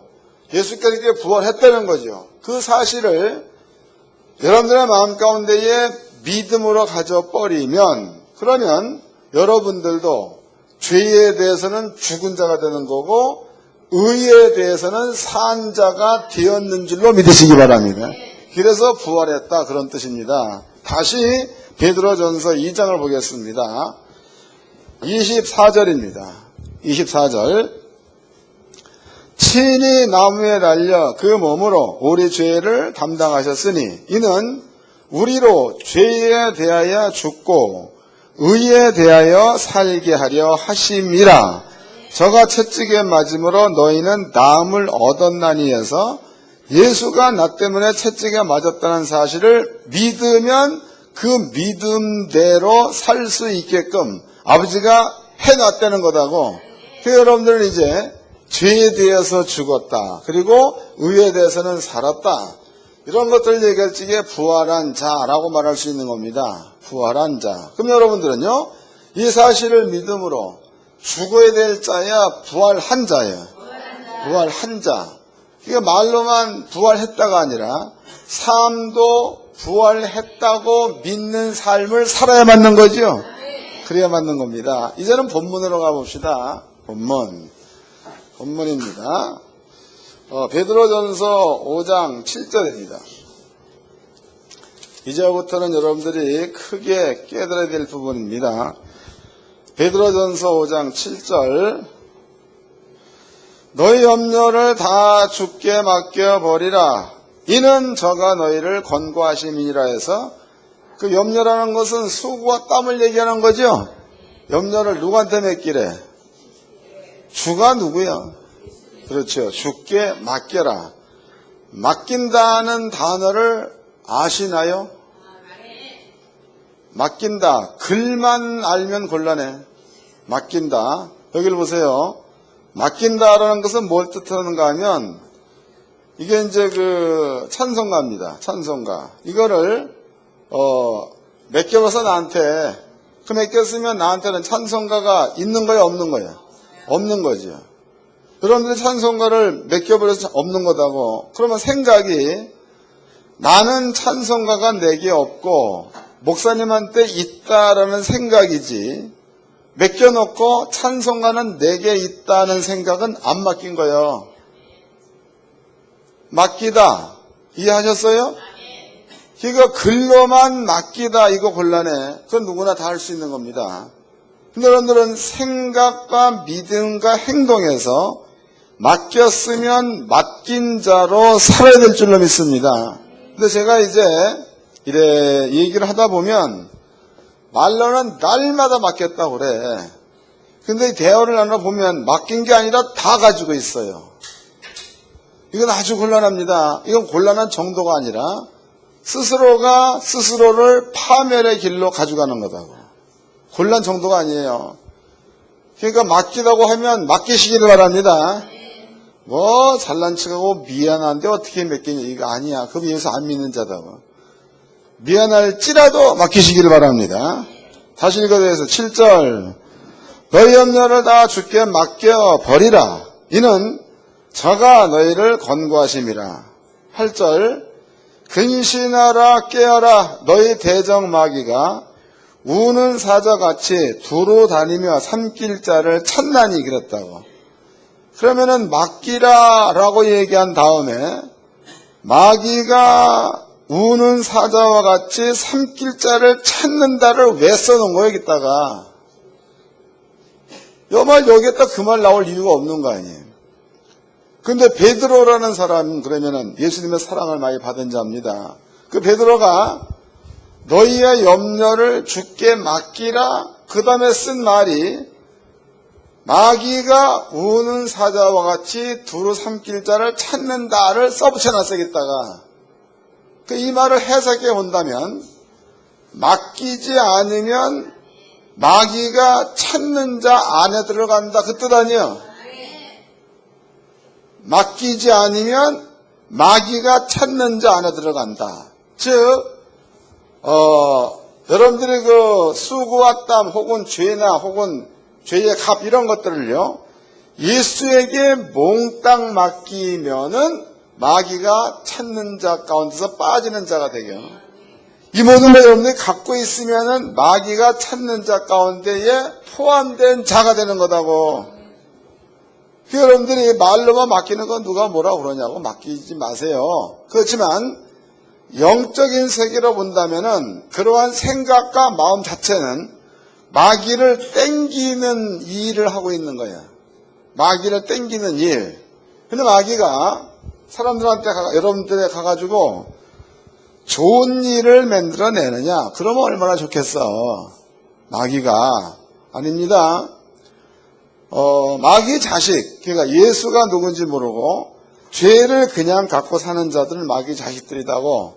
예수께서 이렇게 부활했다는 거죠. 그 사실을 여러분들의 마음 가운데에 믿음으로 가져버리면 그러면 여러분들도 죄에 대해서는 죽은 자가 되는 거고 의에 대해서는 산 자가 되었는 줄로 믿으시기 바랍니다. 그래서 부활했다 그런 뜻입니다. 다시 베드로전서 2장을 보겠습니다. 24절입니다. 24절. 친히 나무에 달려 그 몸으로 우리 죄를 담당하셨으니 이는 우리로 죄에 대하여 죽고 의에 대하여 살게 하려 하심이라. 저가 채찍에 맞음으로 너희는 나음을 얻었나니 해서 예수가 나 때문에 채찍에 맞았다는 사실을 믿으면 그 믿음대로 살 수 있게끔 아버지가 해놨다는 거다고. 그래서 여러분들은 이제 죄에 대해서 죽었다. 그리고 의에 대해서는 살았다. 이런 것들을 얘기할 적에 부활한 자라고 말할 수 있는 겁니다. 부활한 자. 그럼 여러분들은요, 이 사실을 믿음으로 죽어야 될 자야 부활한 자예요. 부활한 자. 이게 말로만 부활했다가 아니라 삶도 부활했다고 믿는 삶을 살아야 맞는 거죠. 그래야 맞는 겁니다. 이제는 본문으로 가봅시다. 본문입니다. 베드로전서 5장 7절입니다. 이제부터는 여러분들이 크게 깨달아야 될 부분입니다. 베드로전서 5장 7절. 너희 염려를 다 주께 맡겨버리라. 이는 저가 너희를 권고하심이니라 해서 그 염려라는 것은 수고와 땀을 얘기하는 거죠. 염려를 누구한테 맡기래? 주가 누구야? 그렇죠. 주께 맡겨라. 맡긴다는 단어를 아시나요? 맡긴다. 글만 알면 곤란해. 맡긴다. 여기를 보세요. 맡긴다라는 것은 뭘 뜻하는가 하면 이게 이제 그 찬송가입니다. 찬송가. 이거를 맡겨봐서 나한테 그 맡겼으면 나한테는 찬송가가 있는 거야 없는 거야? 없는 거죠. 여러분들이 찬송가를 맡겨버려서 없는 거다고. 그러면 생각이 나는 찬송가가 내게 없고 목사님한테 있다라는 생각이지 맡겨놓고 찬송가는 내게 있다는 생각은 안 맡긴 거예요. 맡기다. 이해하셨어요? 이거 글로만 맡기다 이거 곤란해. 그건 누구나 다 할 수 있는 겁니다. 근데 여러분들은 생각과 믿음과 행동에서 맡겼으면 맡긴 자로 살아야 될 줄로 믿습니다. 근데 제가 이제 이래 얘기를 하다 보면 말로는 날마다 맡겼다고 그래. 근데 대화를 나눠보면 맡긴 게 아니라 다 가지고 있어요. 이건 아주 곤란합니다. 이건 곤란한 정도가 아니라 스스로가 스스로를 파멸의 길로 가져가는 거다고. 곤란 정도가 아니에요. 그러니까 맡기다고 하면 맡기시기를 바랍니다. 뭐 잘난 척하고 미안한데 어떻게 맡기냐 이거 아니야. 그럼 예수 안 믿는 자다고. 미안할지라도 맡기시기를 바랍니다. 다시 읽어드려서 7절 너희 염려를 다 주께 맡겨 버리라. 이는 저가 너희를 권고하심이라. 8절 근신하라 깨어라 너희 대적 마귀가 우는 사자같이 두루 다니며 삼킬 자를 찾나니 그랬다고. 그러면은 맡기라 라고 얘기한 다음에 마귀가 우는 사자와 같이 삼킬 자를 찾는다를 왜 써놓은 거예요 여기다가. 요 말 여기에다 그 말 나올 이유가 없는 거 아니에요. 근데 베드로라는 사람은 그러면은 예수님의 사랑을 많이 받은 자입니다. 그 베드로가 너희의 염려를 주께 맡기라 그 다음에 쓴 말이 마귀가 우는 사자와 같이 두루 삼킬 자를 찾는다를 써붙여놨어요 여기다가. 이 말을 해석해 본다면 맡기지 않으면 마귀가 찾는 자 안에 들어간다 그 뜻 아니에요. 맡기지 않으면 마귀가 찾는 자 안에 들어간다. 즉 여러분들이 그 수고와 땀 혹은 죄나 혹은 죄의 값 이런 것들을요 예수에게 몽땅 맡기면은 마귀가 찾는 자 가운데서 빠지는 자가 되죠. 이 모든 걸 여러분들이 갖고 있으면은 마귀가 찾는 자 가운데에 포함된 자가 되는 거다고. 여러분들이 말로만 맡기는 건 누가 뭐라 그러냐고 맡기지 마세요. 그렇지만 영적인 세계로 본다면은 그러한 생각과 마음 자체는 마귀를 땡기는 일을 하고 있는 거야. 마귀를 땡기는 일. 근데 마귀가 사람들한테 여러분들에 가가지고 좋은 일을 만들어내느냐? 그러면 얼마나 좋겠어. 마귀가 아닙니다. 마귀 자식, 그러니까 예수가 누군지 모르고 죄를 그냥 갖고 사는 자들은 마귀 자식들이라고.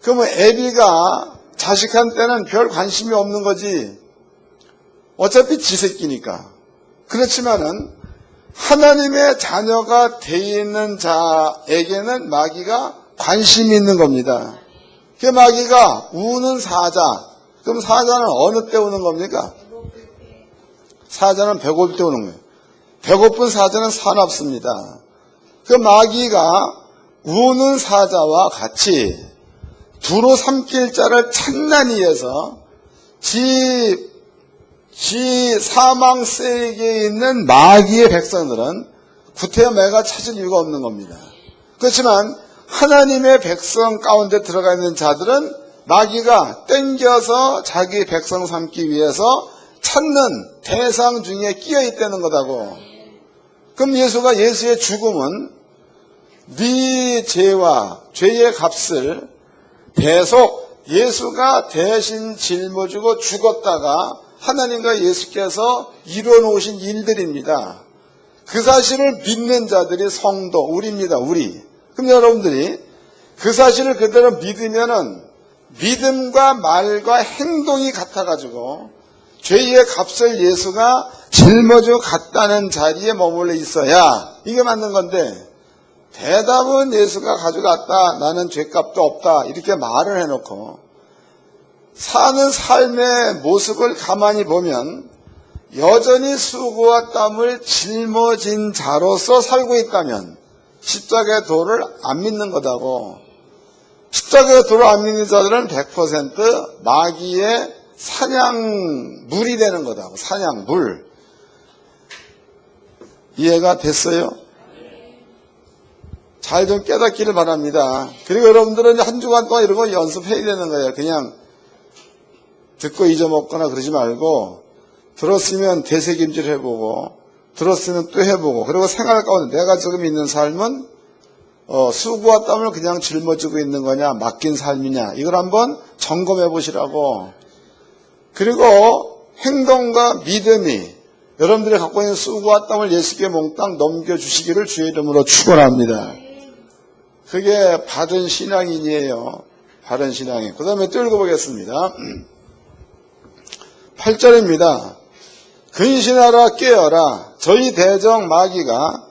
그러면 애비가 자식한테는 별 관심이 없는 거지. 어차피 지 새끼니까. 그렇지만은 하나님의 자녀가 돼 있는 자에게는 마귀가 관심이 있는 겁니다. 그 마귀가 우는 사자. 그럼 사자는 어느 때 우는 겁니까? 사자는 배고플 때 우는 거예요. 배고픈 사자는 사납습니다. 그 마귀가 우는 사자와 같이 두루 삼킬 자를 찾나니 해서 지 사망 세계에 있는 마귀의 백성들은 구태여 찾을 이유가 없는 겁니다. 그렇지만 하나님의 백성 가운데 들어가 있는 자들은 마귀가 땡겨서 자기 백성 삼기 위해서 찾는 대상 중에 끼어 있다는 거다고. 그럼 예수의 죽음은 네 죄와 죄의 값을 계속 예수가 대신 짊어지고 죽었다가 하나님과 예수께서 이루어놓으신 일들입니다. 그 사실을 믿는 자들이 성도, 우리입니다. 우리. 그럼 여러분들이 그 사실을 그대로 믿으면은 믿음과 말과 행동이 같아가지고 죄의 값을 예수가 짊어지고 갔다는 자리에 머물러 있어야 이게 맞는 건데, 대답은 예수가 가져갔다, 나는 죄값도 없다 이렇게 말을 해놓고 사는 삶의 모습을 가만히 보면 여전히 수고와 땀을 짊어진 자로서 살고 있다면 십자가의 도를 안 믿는 거다고. 십자가의 도를 안 믿는 자들은 100% 마귀의 사냥물이 되는 거다고. 사냥물. 이해가 됐어요? 잘 좀 깨닫기를 바랍니다. 그리고 여러분들은 한 주간 동안 이런 거 연습해야 되는 거예요. 그냥 듣고 잊어먹거나 그러지 말고, 들었으면 되새김질 해보고, 들었으면 또 해보고, 그리고 생활 가운데 내가 지금 있는 삶은 수고와 땀을 그냥 짊어지고 있는 거냐, 맡긴 삶이냐, 이걸 한번 점검해 보시라고. 그리고 행동과 믿음이 여러분들이 갖고 있는 수고와 땀을 예수께 몽땅 넘겨주시기를 주의 이름으로 축원합니다. 그게 바른 신앙인이에요. 바른 신앙인. 그 다음에 또 읽어보겠습니다. 8절입니다. 근신하라 깨어라. 저희 대적 마귀가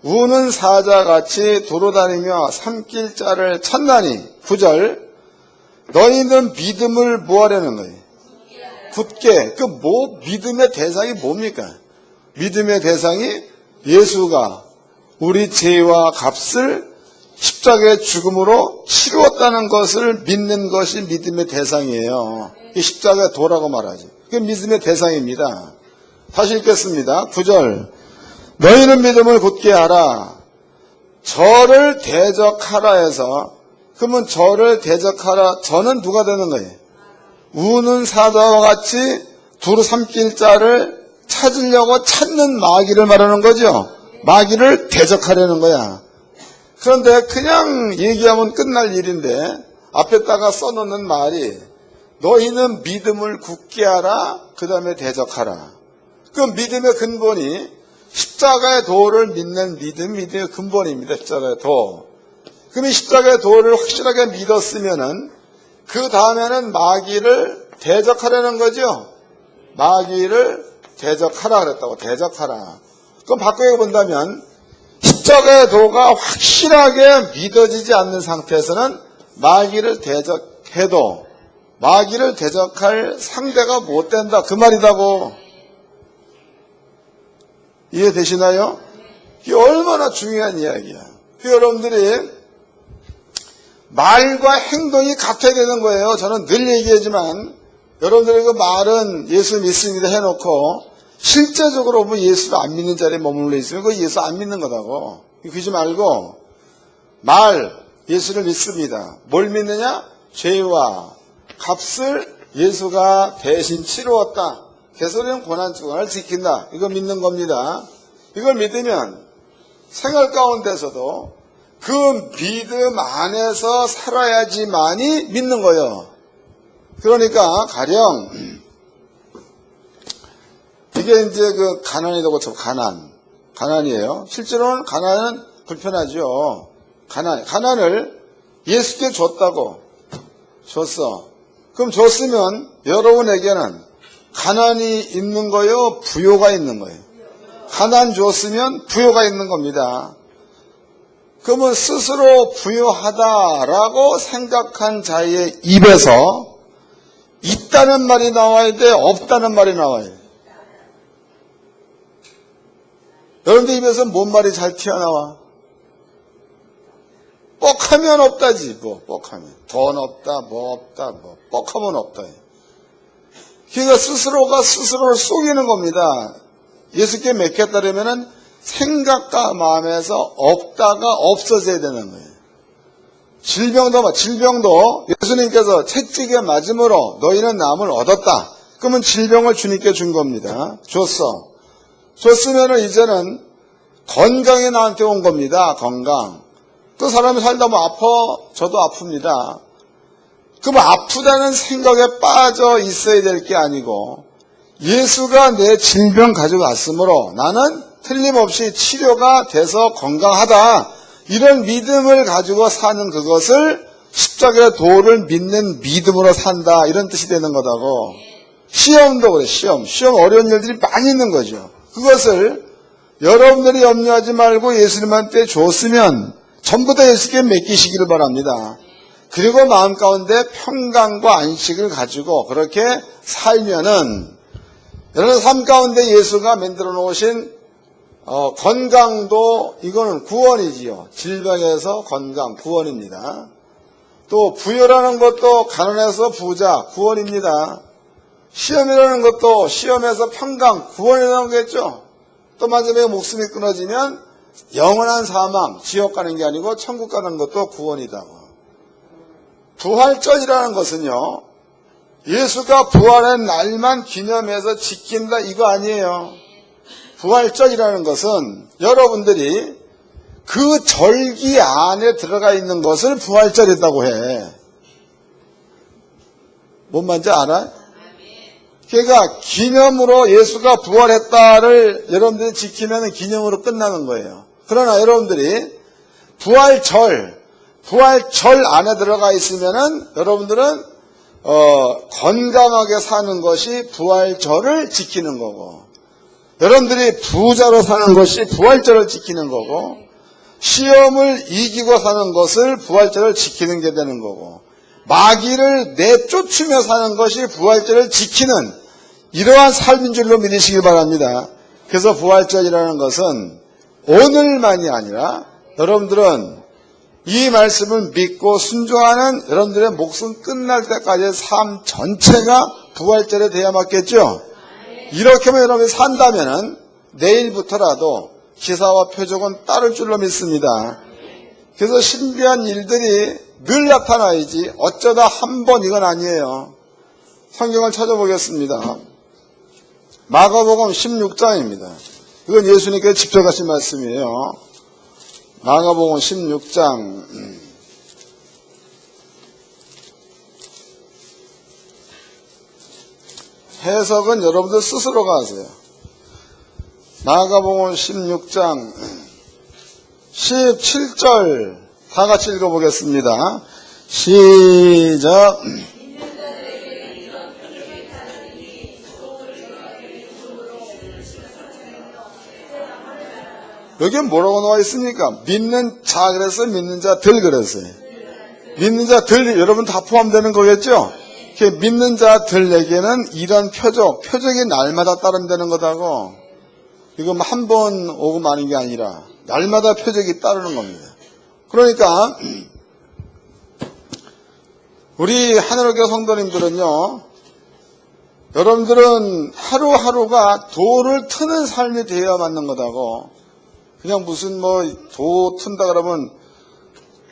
우는 사자같이 돌아다니며 삼킬 자를 찾나니. 9절. 너희는 믿음을 뭐 하려는 거예요? 굳게. 믿음의 대상이 뭡니까? 믿음의 대상이 예수가 우리 죄와 값을 십자가의 죽음으로 치루었다는 것을 믿는 것이 믿음의 대상이에요. 이 십자가의 도라고 말하지. 그게 믿음의 대상입니다. 다시 읽겠습니다. 9절. 너희는 믿음을 굳게 하라. 저를 대적하라 해서, 그러면 저를 대적하라. 저는 누가 되는 거예요? 우는 사자와 같이 두루 삼킬 자를 찾으려고 찾는 마귀를 말하는 거죠. 마귀를 대적하려는 거야. 그런데 그냥 얘기하면 끝날 일인데 앞에다가 써놓는 말이 너희는 믿음을 굳게 하라. 그 다음에 대적하라. 그 믿음의 근본이 십자가의 도를 믿는 믿음의 근본입니다. 십자가의 도. 그럼 이 십자가의 도를 확실하게 믿었으면은 그 다음에는 마귀를 대적하려는 거죠. 마귀를 대적하라 그랬다고. 대적하라. 그럼 바꾸어 본다면 십자가의 도가 확실하게 믿어지지 않는 상태에서는 마귀를 대적해도 마귀를 대적할 상대가 못 된다. 그 말이다고. 이해되시나요? 이게 얼마나 중요한 이야기야. 여러분들이 말과 행동이 같아야 되는 거예요. 저는 늘 얘기하지만 여러분들이 그 말은 예수 믿습니다 해놓고 실제적으로 뭐 예수를 안 믿는 자리에 머물러 있으면 그거 예수 안 믿는 거다고. 그러지 말고 예수를 믿습니다. 뭘 믿느냐? 죄와 값을 예수가 대신 치루었다. 개소리는 고난주간을 지킨다. 이거 믿는 겁니다. 이걸 믿으면 생활 가운데서도 그 믿음 안에서 살아야지만이 믿는 거예요. 그러니까 가령 이게 이제 그 가난이라고 쳐. 가난이에요. 실제로는 가난은 불편하죠. 가난을 예수께 줬다고. 줬어. 그럼 줬으면 여러분에게는 가난이 있는 거예요? 부요가 있는 거예요? 가난 줬으면 부요가 있는 겁니다. 그러면 스스로 부요하다라고 생각한 자의 입에서 있다는 말이 나와야 돼? 없다는 말이 나와야 돼? 여러분들 입에서 뭔 말이 잘 튀어나와? 뻑하면 없다지. 뻑하면. 돈 없다, 없다, 뻑하면 없다. 그러니까 스스로가 스스로를 속이는 겁니다. 예수께 맡겼다려면은 생각과 마음에서 없다가 없어져야 되는 거예요. 질병도 예수님께서 채찍에 맞음으로 너희는 남을 얻었다. 그러면 질병을 주님께 준 겁니다. 줬으면은 이제는 건강이 나한테 온 겁니다. 건강. 그 사람이 살다 보면 아파. 저도 아픕니다. 그럼 아프다는 생각에 빠져 있어야 될 게 아니고 예수가 내 질병 가져갔으므로 나는 틀림없이 치료가 돼서 건강하다. 이런 믿음을 가지고 사는 그것을 십자가의 도를 믿는 믿음으로 산다. 이런 뜻이 되는 거다고. 시험도 그래. 시험 어려운 일들이 많이 있는 거죠. 그것을 여러분들이 염려하지 말고 예수님한테 줬으면 전부 다 예수께 맡기시기를 바랍니다. 그리고 마음 가운데 평강과 안식을 가지고 그렇게 살면은 여러분 삶 가운데 예수가 만들어 놓으신 건강도 이거는 구원이지요. 질병에서 건강 구원입니다. 또 부여라는 것도 가난해서 부자 구원입니다. 시험이라는 것도 시험에서 평강 구원이라는 거겠죠. 또 마지막에 목숨이 끊어지면 영원한 사망 지옥 가는 게 아니고 천국 가는 것도 구원이다. 부활절이라는 것은요, 예수가 부활한 날만 기념해서 지킨다 이거 아니에요. 부활절이라는 것은 여러분들이 그 절기 안에 들어가 있는 것을 부활절이라고 해. 뭔 말인지 알아? 그러니까 기념으로 예수가 부활했다를 여러분들이 지키면 기념으로 끝나는 거예요. 그러나 여러분들이 부활절 안에 들어가 있으면은 여러분들은 건강하게 사는 것이 부활절을 지키는 거고, 여러분들이 부자로 사는 것이 부활절을 지키는 거고, 시험을 이기고 사는 것을 부활절을 지키는 게 되는 거고, 마귀를 내쫓으며 사는 것이 부활절을 지키는 이러한 삶인 줄로 믿으시길 바랍니다. 그래서 부활절이라는 것은 오늘만이 아니라 여러분들은 이 말씀을 믿고 순종하는 여러분들의 목숨 끝날 때까지의 삶 전체가 부활절에 돼야 맞겠죠? 이렇게만 여러분이 산다면은 내일부터라도 기사와 표적은 따를 줄로 믿습니다. 그래서 신비한 일들이 늘 나타나야지 어쩌다 한 번 이건 아니에요. 성경을 찾아보겠습니다. 마가복음 16장입니다. 이건 예수님께서 직접 하신 말씀이에요. 마가복음 16장 해석은 여러분들 스스로가 하세요. 마가복음 16장 17절 다 같이 읽어보겠습니다. 시작. 여기에 뭐라고 나와 있습니까? 믿는 자 그랬어요? 믿는 자들 그랬어요? 믿는 자들 여러분 다 포함되는 거겠죠? 믿는 자들에게는 이런 표적이 날마다 따른다는 거다고. 이거 한 번 오고 마는 게 아니라 날마다 표적이 따르는 겁니다. 그러니까 우리 하늘교회 성도님들은요, 여러분들은 하루하루가 도를 트는 삶이 되어야 맞는 거다고. 그냥 무슨 도 튼다 그러면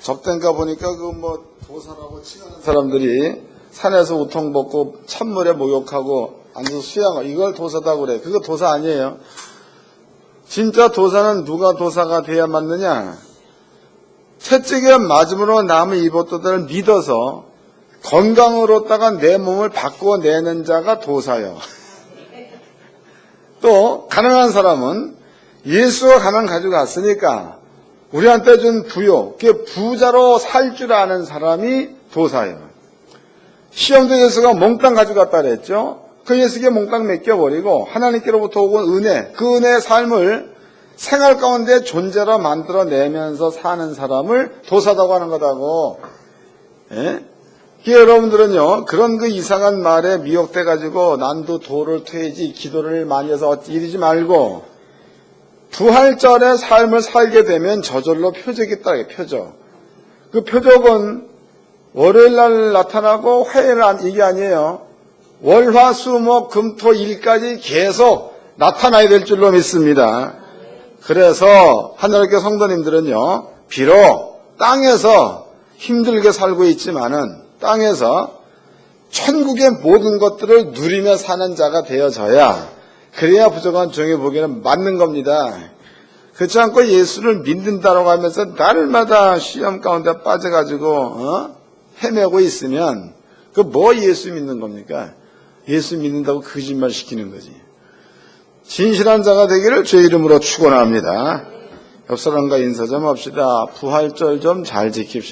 접된가 보니까 도사라고 칭하는 사람들이 산에서 우통 벗고 찬물에 목욕하고 앉아서 수양하고 이걸 도사다고 그래. 그거 도사 아니에요. 진짜 도사는 누가 도사가 돼야 맞느냐? 채찍에 맞음으로 남의 입었도를 믿어서 건강으로다가 내 몸을 바꿔내는 자가 도사요. 또 가능한 사람은 예수가 가난 가지고 갔으니까 우리한테 준 부요, 그게 부자로 살 줄 아는 사람이 도사예요. 시험도 예수가 몽땅 가지고 갔다 그랬죠. 그 예수께 몽땅 맡겨버리고 하나님께로부터 온 은혜, 그 은혜의 삶을 생활 가운데 존재로 만들어내면서 사는 사람을 도사다고 하는 거다고. 예? 여러분들은요, 그런 그 이상한 말에 미혹돼가지고 난도 도를 퇴지 기도를 많이 해서 이러지 말고 부활절의 삶을 살게 되면 저절로 표적이 있다. 표적. 그 표적은 월요일날 나타나고 화요일날 이게 아니에요. 월화수목금토일까지 계속 나타나야 될 줄로 믿습니다. 그래서 하늘교회 성도님들은요, 비록 땅에서 힘들게 살고 있지만은 땅에서 천국의 모든 것들을 누리며 사는 자가 되어져야, 그래야 부족한 종이 보기에는 맞는 겁니다. 그렇지 않고 예수를 믿는다라고 하면서 날마다 시험 가운데 빠져가지고 헤매고 있으면 그 뭐 예수 믿는 겁니까? 예수 믿는다고 거짓말 시키는 거지. 진실한 자가 되기를 주의 이름으로 축원합니다. 옆 사람과 인사 좀 합시다. 부활절 좀 잘 지킵시다.